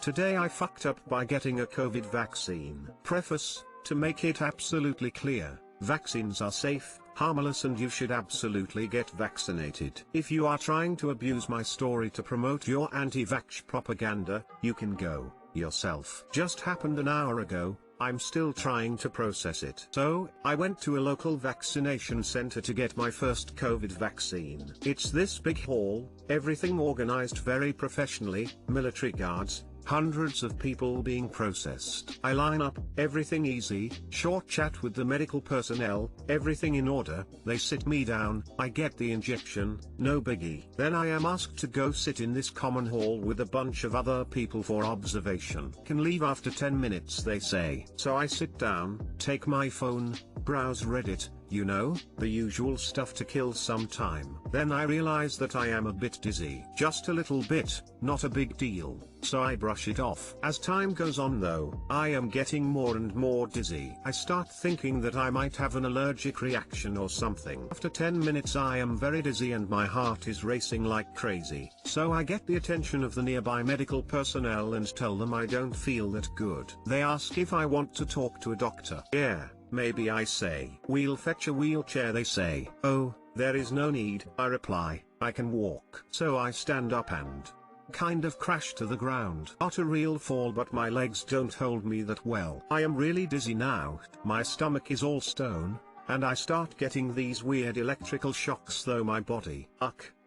Today I fucked up by getting a COVID vaccine. Preface: to make it absolutely clear, vaccines are safe, harmless, and you should absolutely get vaccinated. If you are trying to abuse my story to promote your anti-vax propaganda, you can go yourself. Just happened an hour ago. I'm still trying to process it. So, I went to a local vaccination center to get my first COVID vaccine. It's this big hall, everything organized very professionally, military guards, hundreds of people being processed. I line up, everything easy, short chat with the medical personnel, everything in order, they sit me down, I get the injection, no biggie. Then I am asked to go sit in this common hall with a bunch of other people for observation. Can leave after 10 minutes, they say. So I sit down, take my phone, browse Reddit, you know, the usual stuff to kill some time. Then I realize that I am a bit dizzy. Just a little bit, not a big deal, so I brush it off. As time goes on though, I am getting more and more dizzy. I start thinking that I might have an allergic reaction or something. After 10 minutes I am very dizzy and my heart is racing like crazy. So I get the attention of the nearby medical personnel and tell them I don't feel that good. They ask if I want to talk to a doctor. Yeah. Maybe, I say. We'll fetch a wheelchair, they say. Oh, there is no need, I reply, I can walk. So I stand up and kind of crash to the ground. Not a real fall, but my legs don't hold me that well. I am really dizzy now, my stomach is all stone, and I start getting these weird electrical shocks through my body.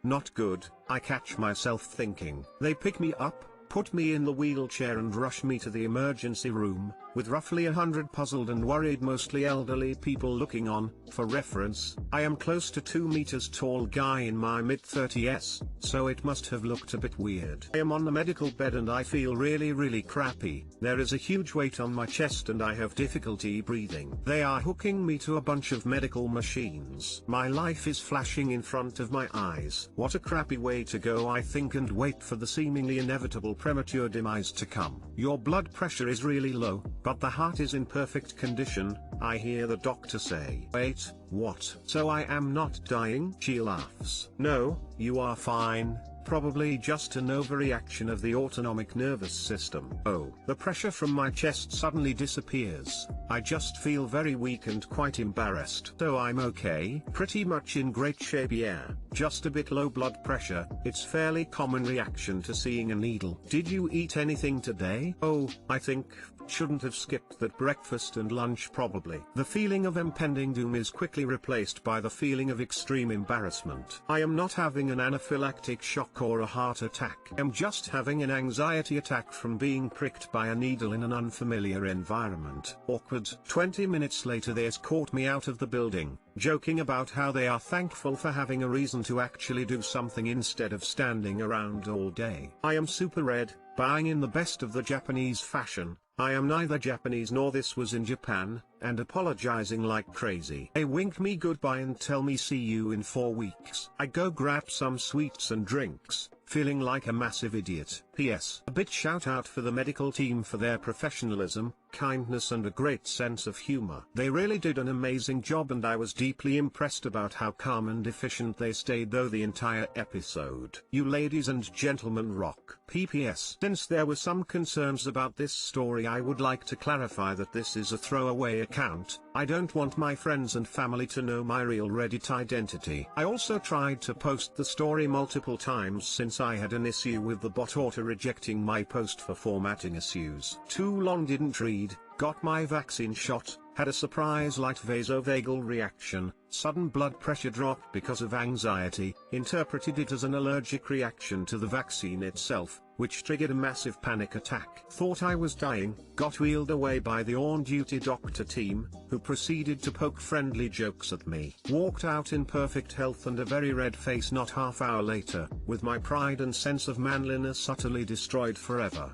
Not good. I catch myself thinking. They pick me up, put me in the wheelchair and rush me to the emergency room, with roughly 100 puzzled and worried, mostly elderly people looking on. For reference, I am close to 2 meters tall guy in my mid-30s, so it must have looked a bit weird. I am on the medical bed and I feel really crappy. There is a huge weight on my chest and I have difficulty breathing. They are hooking me to a bunch of medical machines. My life is flashing in front of my eyes. What a crappy way to go, I think, and wait for the seemingly inevitable premature demise to come. Your blood pressure is really low, but the heart is in perfect condition, I hear the doctor say. Wait, what? So I am not dying? She laughs. No, you are fine. Probably just an overreaction of the autonomic nervous system. Oh. The pressure from my chest suddenly disappears. I just feel very weak and quite embarrassed. So I'm okay? Pretty much in great shape, yeah. Just a bit low blood pressure. It's fairly common reaction to seeing a needle. Did you eat anything today? Oh, I think, shouldn't have skipped that breakfast and lunch probably. The feeling of impending doom is quickly replaced by the feeling of extreme embarrassment. I am not having an anaphylactic shock or a heart attack. I'm just having an anxiety attack from being pricked by a needle in an unfamiliar environment. Awkward. 20 minutes later they escort me out of the building, joking about how they are thankful for having a reason to actually do something instead of standing around all day. I am super red, bowing in the best of the Japanese fashion. I am neither Japanese nor this was in Japan, and apologizing like crazy. They wink me goodbye and tell me see you in 4 weeks. I go grab some sweets and drinks, feeling like a massive idiot. P.S. A bit shout out for the medical team for their professionalism, kindness and a great sense of humor. They really did an amazing job and I was deeply impressed about how calm and efficient they stayed though the entire episode. You ladies and gentlemen rock. P.P.S. Since there were some concerns about this story, I would like to clarify that this is a throwaway account. I don't want my friends and family to know my real Reddit identity. I also tried to post the story multiple times since I had an issue with the bot auto-rejecting my post for formatting issues. Too long, didn't read, got my vaccine shot, had a surprise light vasovagal reaction, sudden blood pressure drop because of anxiety, interpreted it as an allergic reaction to the vaccine itself, which triggered a massive panic attack. Thought I was dying, got wheeled away by the on-duty doctor team, who proceeded to poke friendly jokes at me. Walked out in perfect health and a very red face not half hour later, with my pride and sense of manliness utterly destroyed forever.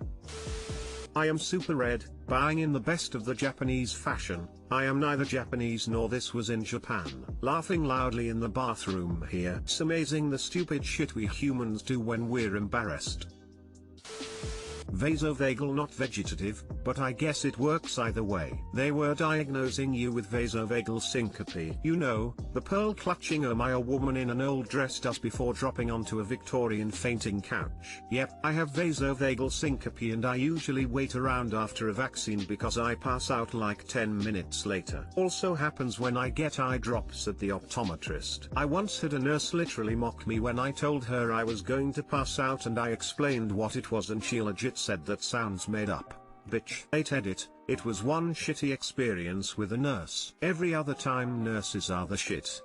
I am super red, bowing in the best of the Japanese fashion. I am neither Japanese nor this was in Japan. Laughing loudly in the bathroom here. It's amazing the stupid shit we humans do when we're embarrassed. Vasovagal, not vegetative, but I guess it works either way. They were diagnosing you with vasovagal syncope. You know, the pearl-clutching oh my, a woman in an old dress does before dropping onto a Victorian fainting couch. Yep, I have vasovagal syncope and I usually wait around after a vaccine because I pass out like 10 minutes later. Also happens when I get eye drops at the optometrist. I once had a nurse literally mock me when I told her I was going to pass out and I explained what it was and she legit said that sounds made up. Bitch. Edit. It was one shitty experience with a nurse. Every other time nurses are the shit.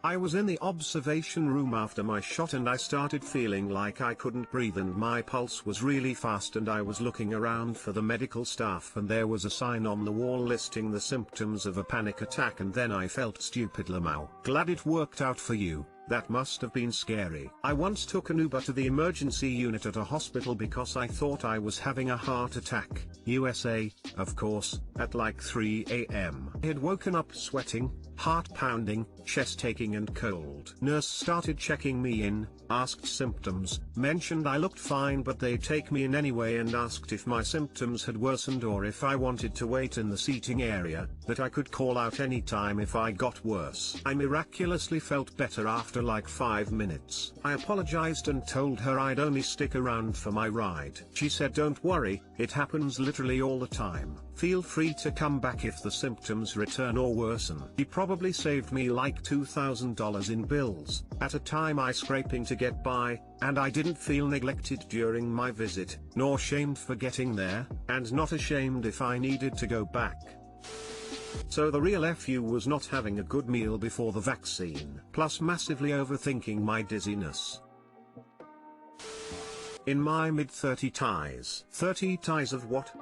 I was in the observation room after my shot and I started feeling like I couldn't breathe and my pulse was really fast and I was looking around for the medical staff and there was a sign on the wall listing the symptoms of a panic attack and then I felt stupid lamau. Glad it worked out for you. That must have been scary. I once took an Uber to the emergency unit at a hospital because I thought I was having a heart attack. USA, of course, at like 3 a.m. I had woken up sweating, heart pounding, chest aching and cold. Nurse started checking me in, asked symptoms, mentioned I looked fine but they'd take me in anyway and asked if my symptoms had worsened or if I wanted to wait in the seating area, that I could call out anytime if I got worse. I miraculously felt better after like 5 minutes. I apologized and told her I'd only stick around for my ride. She said don't worry, it happens literally all the time. Feel free to come back if the symptoms return or worsen. She probably saved me like $2,000 in bills, at a time I scraping to get by, and I didn't feel neglected during my visit, nor shamed for getting there, and not ashamed if I needed to go back. So the real FU was not having a good meal before the vaccine, plus massively overthinking my dizziness. In my mid-30s. 30 ties of what?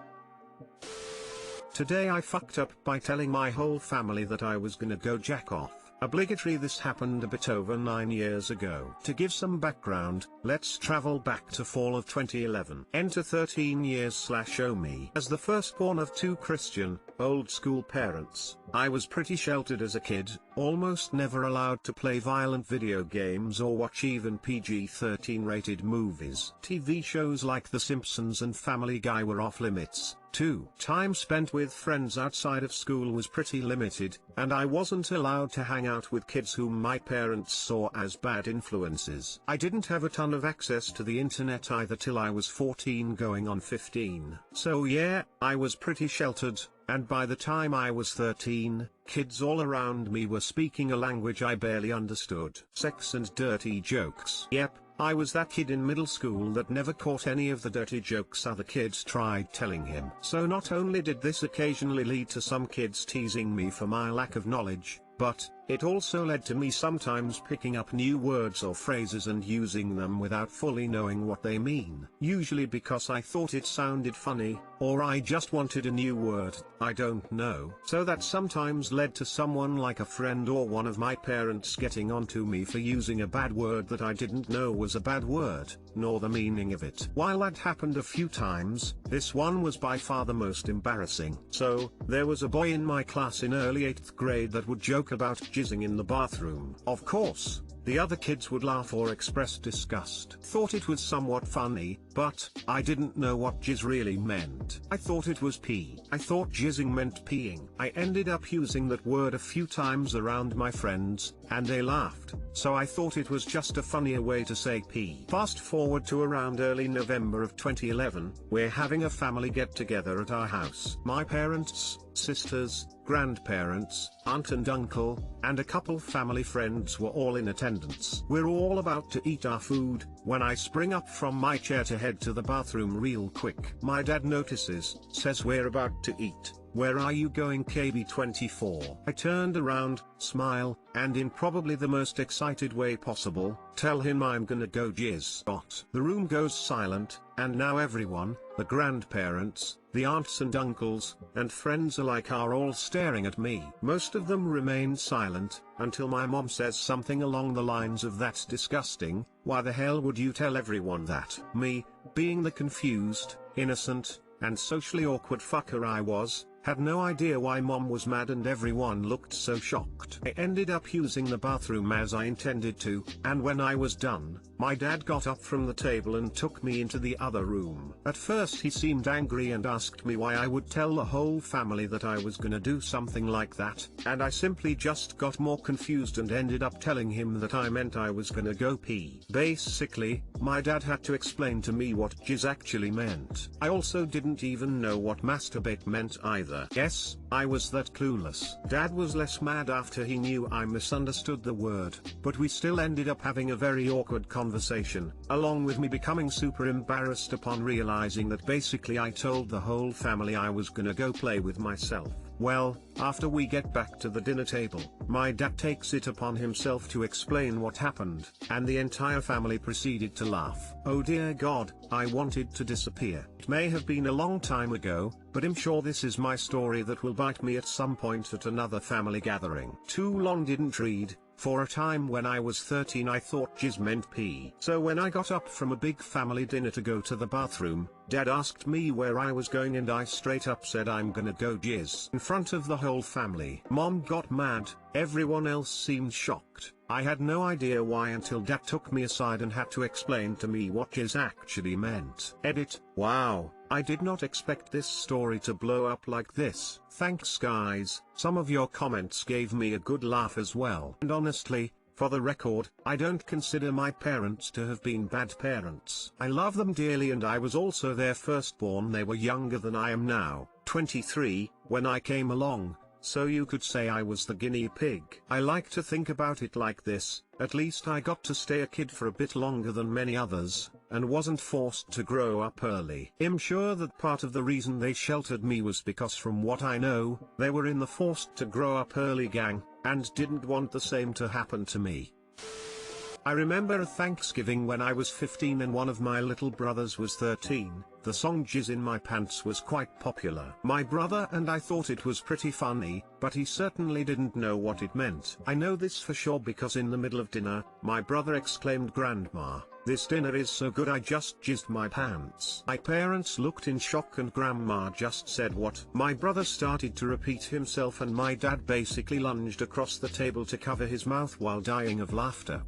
Today I fucked up by telling my whole family that I was gonna go jack off. Obligatory. This happened a bit over 9 years ago. To give some background, let's travel back to fall of 2011. Enter 13 years / oh me. As the firstborn of 2 Christian, old school parents, I was pretty sheltered as a kid, almost never allowed to play violent video games or watch even PG-13 rated movies. TV shows like The Simpsons and Family Guy were off limits. 2. Time spent with friends outside of school was pretty limited, and I wasn't allowed to hang out with kids whom my parents saw as bad influences. I didn't have a ton of access to the internet either till I was 14 going on 15. So yeah, I was pretty sheltered, and by the time I was 13, kids all around me were speaking a language I barely understood. Sex and dirty jokes. Yep. I was that kid in middle school that never caught any of the dirty jokes other kids tried telling him. So not only did this occasionally lead to some kids teasing me for my lack of knowledge, but it also led to me sometimes picking up new words or phrases and using them without fully knowing what they mean. Usually because I thought it sounded funny, or I just wanted a new word, I don't know. So that sometimes led to someone like a friend or one of my parents getting onto me for using a bad word that I didn't know was a bad word, nor the meaning of it. While that happened a few times, this one was by far the most embarrassing. So, there was a boy in my class in early 8th grade that would joke about jizzing in the bathroom. Of course, the other kids would laugh or express disgust. Thought it was somewhat funny, but I didn't know what jizz really meant. I thought it was pee. I thought jizzing meant peeing. I ended up using that word a few times around my friends, and they laughed, so I thought it was just a funnier way to say pee. Fast forward to around early November of 2011, we're having a family get-together at our house. My parents, sisters, grandparents, aunt and uncle, and a couple family friends were all in attendance. We're all about to eat our food, when I spring up from my chair to head to the bathroom real quick. My dad notices, says we're about to eat. Where are you going, KB24? I turned around, smile, and in probably the most excited way possible, tell him I'm gonna go jizz. The room goes silent, and now everyone, the grandparents, the aunts and uncles, and friends alike are all staring at me. Most of them remain silent, until my mom says something along the lines of "That's disgusting, why the hell would you tell everyone that?" Me, being the confused, innocent, and socially awkward fucker I was, had no idea why mom was mad and everyone looked so shocked. I ended up using the bathroom as I intended to, and when I was done, My dad got up from the table and took me into the other room. At first he seemed angry and asked me why I would tell the whole family that I was gonna do something like that, and I simply just got more confused and ended up telling him that I meant I was gonna go pee. Basically, my dad had to explain to me what jizz actually meant. I also didn't even know what masturbate meant either. Yes, I was that clueless. Dad was less mad after he knew I misunderstood the word, but we still ended up having a very awkward conversation, along with me becoming super embarrassed upon realizing that basically I told the whole family I was gonna go play with myself. Well, after we get back to the dinner table, my dad takes it upon himself to explain what happened, and the entire family proceeded to laugh. Oh dear God, I wanted to disappear. It may have been a long time ago, but I'm sure this is my story that will bite me at some point at another family gathering. Too long didn't read. For a time when I was 13 I thought jizz meant pee. So when I got up from a big family dinner to go to the bathroom, Dad asked me where I was going and I straight up said I'm gonna go jizz in front of the whole family. Mom got mad, everyone else seemed shocked. I had no idea why until Dad took me aside and had to explain to me what jizz actually meant. Edit. Wow, I did not expect this story to blow up like this. Thanks guys, some of your comments gave me a good laugh as well. And honestly, for the record, I don't consider my parents to have been bad parents. I love them dearly and I was also their firstborn. They were younger than I am now, 23, when I came along. So you could say I was the guinea pig. I like to think about it like this, at least I got to stay a kid for a bit longer than many others, and wasn't forced to grow up early. I'm sure that part of the reason they sheltered me was because from what I know, they were in the forced to grow up early gang, and didn't want the same to happen to me. I remember a Thanksgiving when I was 15 and one of my little brothers was 13, the song Jizz in My Pants was quite popular. My brother and I thought it was pretty funny, but he certainly didn't know what it meant. I know this for sure because in the middle of dinner, my brother exclaimed, "Grandma, this dinner is so good I just jizzed my pants." My parents looked in shock and Grandma just said what? My brother started to repeat himself and my dad basically lunged across the table to cover his mouth while dying of laughter.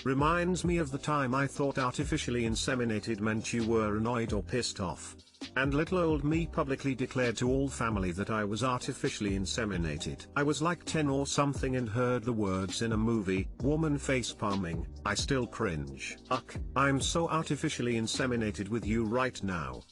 Reminds me of the time I thought artificially inseminated meant you were annoyed or pissed off. And little old me publicly declared to all family that I was artificially inseminated. I was like 10 or something and heard the words in a movie, woman face palming. I still cringe. Uck, I'm so artificially inseminated with you right now.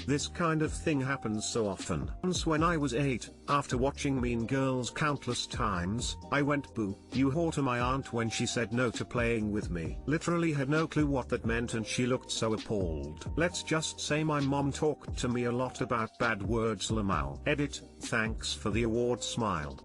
This kind of thing happens so often. Once when I was 8, after watching Mean Girls countless times, I went boo, you whore to my aunt when she said no to playing with me. Literally had no clue what that meant and she looked so appalled. Let's just say my mom talked to me a lot about bad words. Lamau. Edit, thanks for the award smile.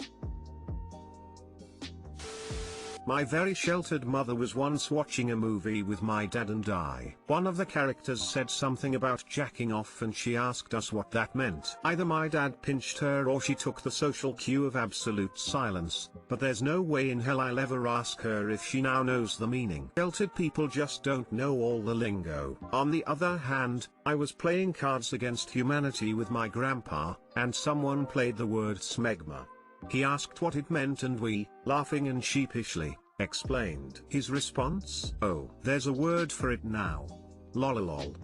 My very sheltered mother was once watching a movie with my dad and I. One of the characters said something about jacking off and she asked us what that meant. Either my dad pinched her or she took the social cue of absolute silence, but there's no way in hell I'll ever ask her if she now knows the meaning. Sheltered people just don't know all the lingo. On the other hand, I was playing Cards Against Humanity with my grandpa, and someone played the word smegma. He asked what it meant and we, laughing and sheepishly, explained. His response? Oh, there's a word for it now. Lololol.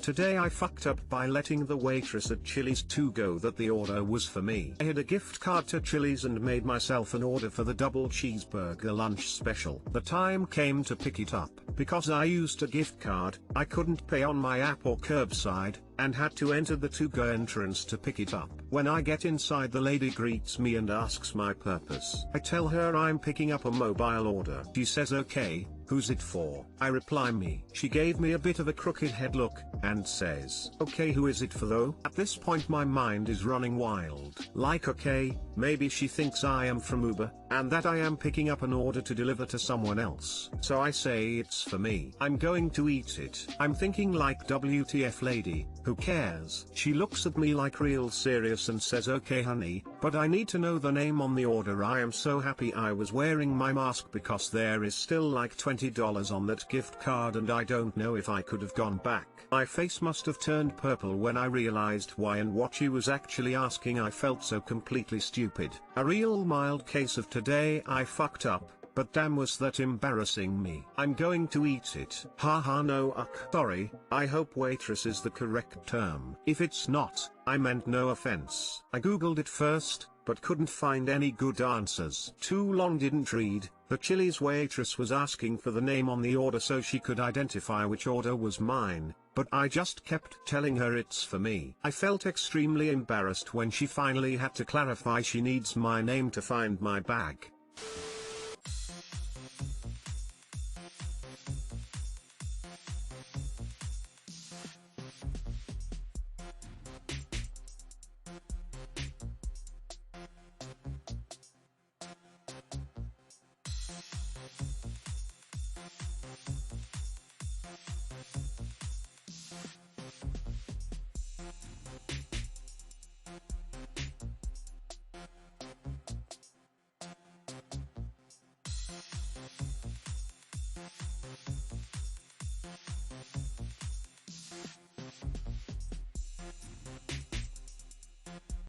Today I fucked up by letting the waitress at Chili's to go that the order was for me. I had a gift card to Chili's and made myself an order for the double cheeseburger lunch special. The time came to pick it up. Because I used a gift card, I couldn't pay on my app or curbside, and had to enter the to-go entrance to pick it up. When I get inside, the lady greets me and asks my purpose. I tell her I'm picking up a mobile order. She says okay, who's it for? I reply me. She gave me a bit of a crooked head look, and says, okay, who is it for though? At this point my mind is running wild. Like okay, Maybe she thinks I am from Uber, and that I am picking up an order to deliver to someone else. So I say it's for me. I'm going to eat it. I'm thinking like, WTF lady, who cares? She looks at me like real serious and says, okay honey, but I need to know the name on the order. I am so happy I was wearing my mask because there is still like $20 on that gift card and I don't know if I could have gone back. My face must have turned purple when I realized why and what she was actually asking. I felt so completely stupid. A real mild case of today I fucked up, but damn was that embarrassing me. I'm going to eat it. Haha no sorry, I hope waitress is the correct term. If it's not, I meant no offense. I googled it first, but couldn't find any good answers. Too long didn't read. The Chili's waitress was asking for the name on the order so she could identify which order was mine, but I just kept telling her it's for me. I felt extremely embarrassed when she finally had to clarify she needs my name to find my bag.